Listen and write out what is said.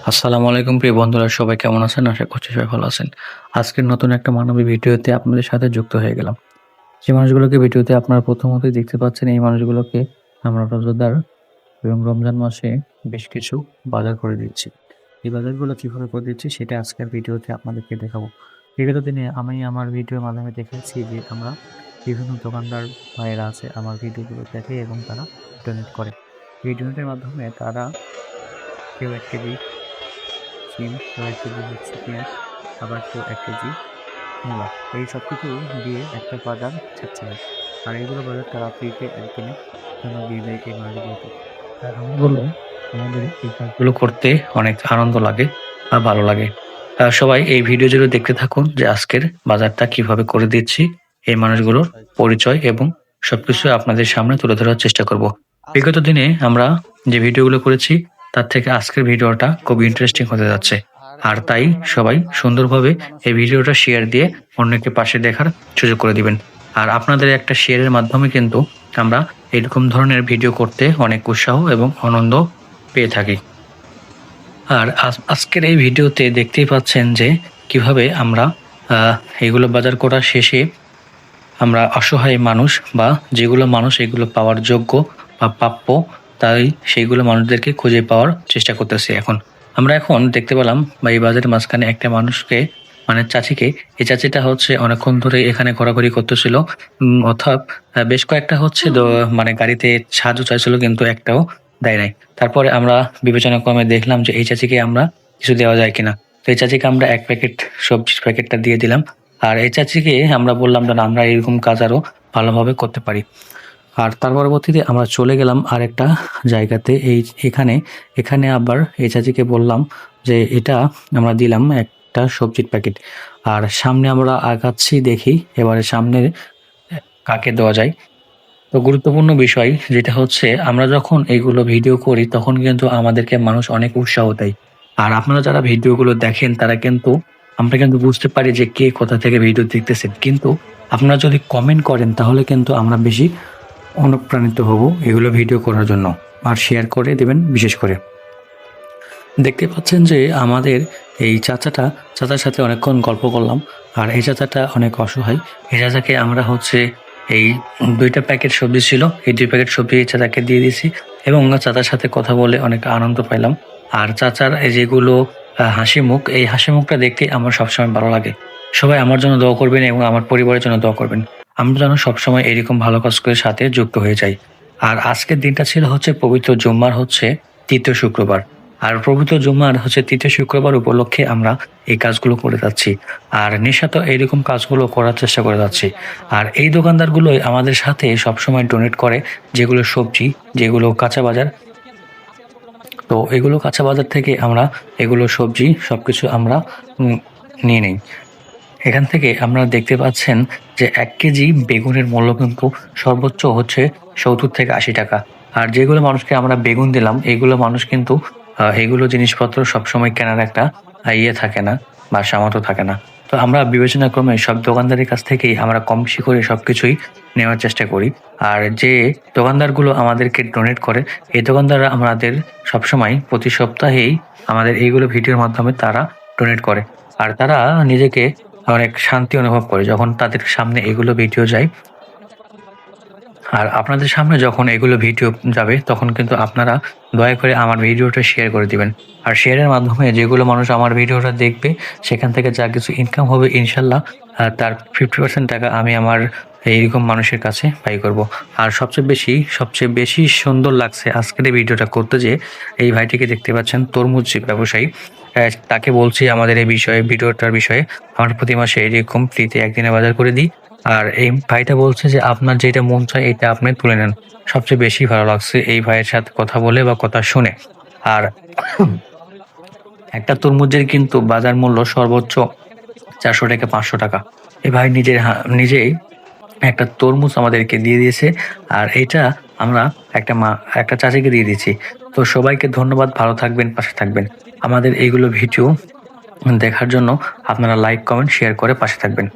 আসসালামু আলাইকুম প্রিয় বন্ধুরা, সবাই কেমন আছেন? আশা করছি সবাই ভালো আছেন। আজকের নতুন একটা মানবিক ভিডিওতে আপনাদের সাথে যুক্ত হয়ে গেলাম। যে মানুষগুলোকে ভিডিওতে আপনারা প্রথমতই দেখতে পাচ্ছেন, এই মানুষগুলোকে আমরা রোজাদার এবং রমজান মাসে বেশ কিছু বাজার করে দিচ্ছি। এই বাজারগুলো কিভাবে করে দিচ্ছি সেটা আজকের ভিডিওতে আপনাদেরকে দেখাবো। বিগত দিনে আমি আমার ভিডিওর মাধ্যমে দেখেছি যে আমরা বিভিন্ন দোকানদার ভাইয়েরা আছে আমার ভিডিওগুলো দেখে এবং তারা ডোনেট করে। এই ডোনেটের মাধ্যমে তারা কেউ ১ কেজি শিম, কেউ ১ কেজি হচ্ছে পেঁয়াজ, আবার কেউ ১ কেজি মূলা। এই সবকিছু দিয়ে একটা বাজার ছাড়ছিলেন। আর এইগুলো বাজার তারা ফ্রিতে একদিনে জন্য দিয়ে দেয় এই মানুষগুলোকে। আর আমি বললাম, আমাদের এই কাজগুলো করতে অনেক আনন্দ লাগে আর ভালো লাগে। সবাই এই ভিডিও জুড়ে দেখতে থাকুন যে আজকের বাজারটা কিভাবে করে দিচ্ছি, এই মানুষগুলোর পরিচয় এবং সবকিছু আপনাদের সামনে তুলে ধরার চেষ্টা করব। বিগত দিনে আমরা যে ভিডিওগুলো করেছি তার থেকে আজকের ভিডিওটা খুব ইন্টারেস্টিং হতে যাচ্ছে। আর তাই সবাই সুন্দরভাবে এই ভিডিওটা শেয়ার দিয়ে অন্যকে পাশে দেখার সুযোগ করে দিবেন। আর আপনাদের একটা শেয়ারের মাধ্যমে কিন্তু আমরা এরকম ধরনের ভিডিও করতে অনেক উৎসাহ এবং আনন্দ পেয়ে থাকি। আর আজকের এই ভিডিওতে দেখতেই পাচ্ছেন যে কিভাবে আমরা এগুলো বাজার করা শেষে আমরা অসহায় মানুষ বা যেগুলো মানুষ এগুলো পাওয়ার যোগ্য বা প্রাপ্য, তাই সেইগুলো মানুষদেরকে খুঁজে পাওয়ার চেষ্টা করতেছি এখন। আমরা এখন দেখতে পেলাম বা এই বাজারের মাঝখানে একটা মানুষকে, মানে চাচিকে, এই চাচিটা হচ্ছে অনেকক্ষণ ধরে এখানে ঘোরাঘুরি করতেছিল। অর্থাৎ বেশ কয়েকটা হচ্ছে মানে গাড়িতে সাহায্য চাইছিল কিন্তু একটাও দেয় নাই। তারপরে আমরা বিবেচনা ক্রমে দেখলাম যে এই চাচিকে আমরা কিছু দেওয়া যায় কিনা। তো এই চাচিকে আমরা ১ প্যাকেট সবজির প্যাকেটটা দিয়ে দিলাম। আর এই চাচিকে আমরা বললাম যে না, আমরা এরকম কাজ আরো ভালোভাবে করতে পারি। আর তার পরবর্তীতে আমরা চলে গেলাম আরেকটা জায়গাতে। এখানে এখানে আবার এই চাচিকে বললাম যে এটা আমরা দিলাম একটা সবজির প্যাকেট। আর সামনে আমরা আগাচ্ছি, দেখি এবারে সামনে কাকে দেওয়া যায়। তো গুরুত্বপূর্ণ বিষয় যেটা হচ্ছে, আমরা যখন এইগুলো ভিডিও করি তখন কিন্তু আমাদেরকে মানুষ অনেক উৎসাহ দেয়। আর আপনারা যারা ভিডিওগুলো দেখেন তারা কিন্তু, আমরা কিন্তু বুঝতে পারি যে কে কোথা থেকে ভিডিও দেখতেছেন। কিন্তু আপনারা যদি কমেন্ট করেন তাহলে কিন্তু আমরা বেশি অনুপ্রাণিত হব এগুলো ভিডিও করার জন্য। আর শেয়ার করে দেবেন বিশেষ করে। দেখতে পাচ্ছেন যে আমাদের এই চাচার সাথে অনেকক্ষণ গল্প করলাম। আর এই চাচাটা অনেক অসহায়। এই চাচাকে আমরা হচ্ছে এই ২টা প্যাকেট সবজি ছিল, এই ২ প্যাকেট সবজি এই চাচাকে দিয়ে দিয়েছি এবং চাচার সাথে কথা বলে অনেক আনন্দ পাইলাম। আর চাচার এই যেগুলো হাসি মুখ, এই হাসি মুখটা দেখতে আমার সবসময় ভালো লাগে। সবাই আমার জন্য দোয়া করবেন এবং আমার পরিবারের জন্য দোয়া করবেন। আমরা যেন সবসময় এরকম ভালো কাজ করে সাথে যুক্ত হয়ে যাই। আর আজকের দিনটা ছিল হচ্ছে পবিত্র জুম্মার হচ্ছে ৩য় শুক্রবার। আর পবিত্র জুম্মার হচ্ছে ৩য় শুক্রবার উপলক্ষে আমরা এই কাজগুলো করে যাচ্ছি। আর নিশাত এরকম কাজগুলো করার চেষ্টা করে যাচ্ছি। আর এই দোকানদারগুলোই আমাদের সাথে সবসময় ডোনেট করে যেগুলো সবজি, যেগুলো কাঁচা বাজার। তো এগুলো কাঁচা বাজার থেকে আমরা এগুলো সবজি সবকিছু আমরা নিয়ে নিই। এখান থেকে আপনারা দেখতে পাচ্ছেন যে ১ কেজি বেগুনের মূল্য কিন্তু সর্বোচ্চ হচ্ছে ৭০ থেকে ৮০ টাকা। আর যেগুলো মানুষকে আমরা বেগুন দিলাম, এগুলো মানুষ কিন্তু এগুলো জিনিসপত্র সবসময় কেনার একটা ইয়ে থাকে না বা সামর্থ্য থাকে না। তো আমরা বিবেচনা ক্রমে সব দোকানদারের কাছ থেকেই আমরা কম বেশি করে সবকিছুই নেওয়ার চেষ্টা করি। আর যে দোকানদারগুলো আমাদেরকে ডোনেট করে, এই দোকানদাররা আমাদের সবসময় প্রতি সপ্তাহেই আমাদের এইগুলো ভিডিওর মাধ্যমে তারা ডোনেট করে। আর তারা নিজেকে অনেক শান্তি অনুভব করে যখন তাদের সামনে এগুলো ভিডিও যায়। আর আপনাদের সামনে যখন এগুলো ভিডিও যাবে তখন কিন্তু আপনারা দয়া করে আমার ভিডিওটা শেয়ার করে দিবেন। আর শেয়ারের মাধ্যমে যেগুলো মানুষ আমার ভিডিওটা দেখবে সেখান থেকে যা কিছু ইনকাম হবে ইনশাল্লাহ তার 50% টাকা আমি আমার এইরকম মানুষের কাছে ব্যয় করব। আর সবচেয়ে বেশি সুন্দর লাগছে আজকের এই ভিডিওটা করতে, যে এই ভাইটিকে দেখতে পাচ্ছেন, তরমুজ ব্যবসায়ী। তাকে বলছি আমাদের এই ভিডিওটার বিষয়ে আমার প্রতি মাসে এরকম ফ্রিতে একদিনে বাজার করে দিই। আর এই ভাইটা বলছে যে আপনার যেটা মন চায় এটা আপনি তুলে নেন। সবচেয়ে বেশি ভালো লাগছে এই ভাইয়ের সাথে কথা বলে বা কথা শুনে। আর একটা তরমুজের কিন্তু বাজার মূল্য সর্বোচ্চ ৪০০ থেকে ৫০০ টাকা। এই ভাই নিজেই একটা তরমুজ আমাদেরকে দিয়ে দিয়েছে। আর এটা আমরা একটা চাচিকে দিয়ে দিয়েছি। তো সবাইকে ধন্যবাদ, ভালো থাকবেন, পাশে থাকবেন। আমাদের এইগুলো ভিডিও দেখার জন্য আপনারা লাইক, কমেন্ট, শেয়ার করে পাশে থাকবেন।